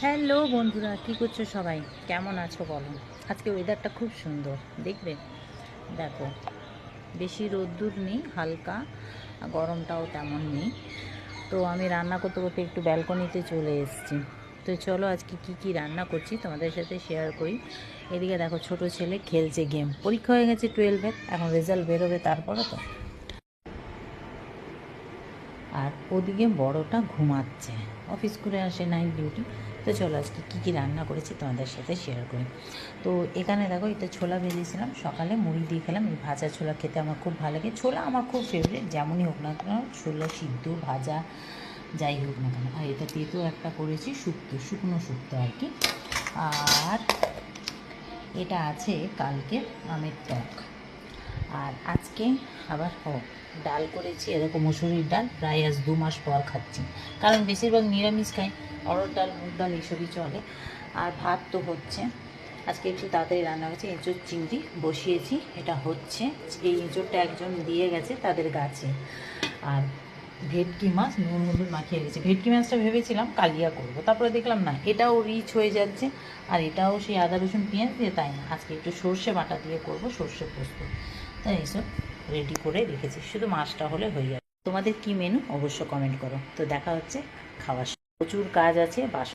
Hello বন্ধুরা, কী করছো সবাই? কেমন আছো বলো? আজকে ওয়েদারটা খুব সুন্দর, দেখবে। দেখো, বেশি রোদ্দুর নেই, হালকা, গরমটাও তেমন নেই। তো আমি রান্না করতে করতে একটু ব্যালকনিতে চলে এসেছি। তো চলো আজকে কি কি রান্না করছি তোমাদের সাথে শেয়ার করি। এদিকে দেখো, ছোট ছেলে খেলছে গেম। পরীক্ষা হয়ে গেছে 12-এর, এখন রেজাল্ট বেরোবে তারপরে তো। আর ওদিকে বড়টা ঘুমাচ্ছে, অফিস করে আসে নাইট ডিউটি। তো চলো আজকে কী কী রান্না করেছি তোমাদের সাথে শেয়ার করি। তো এখানে দেখো, এটা ছোলা ভেজেছিলাম সকালে, মুড়ি দিয়ে খেলাম। এই ভাজা ছোলা খেতে আমার খুব ভালো লাগে। ছোলা আমার খুব ফেভারিট, যেমনই হোক না কেন, ছোলা সিদ্ধ ভাজা যাই হোক না কেন। আর এটা তেতো একটা করেছি, শুক্তো, শুকনো শুক্তো আর কি। আর এটা আছে কালকে আমের টক। আর আজকে আবার ডাল করেছি, এরকম মুসুরির ডাল, প্রায় আজ 2 মাস পর খাচ্ছি। কারণ বেশিরভাগ নিরামিষ খাই, অড়হর ডাল, মুগ ডাল এইসবই চলে। আর ভাত তো হচ্ছে। আজকে একটু তাড়াতাড়ি রান্না হয়েছে। এঁচোড় চিংড়ি বসিয়েছি, এটা হচ্ছে। এই এঁচোড়টা একজন দিয়ে গেছে তাদের গাছে। আর ভেটকি মাছ নুন হলুদ মাখিয়ে রেখেছি। ভেটকি মাছটা ভেবেছিলাম কালিয়া করব, তারপরে দেখলাম না, এটাও রিচ হয়ে যাচ্ছে। আর এটাও সেই আদা রসুন পেঁয়াজ দিয়ে, তাই না, আজকে একটু সর্ষে বাটা দিয়ে করব, সর্ষে পোস্ত। তাই এইসব রেডি করে রেখেছি, শুধু মাছটা হলে হয়ে যাবে। তোমাদের কি মেনু অবশ্য কমেন্ট করো। তো দেখা হচ্ছে খাওয়ার সময়। প্রচুর কাজ আছে, বাসন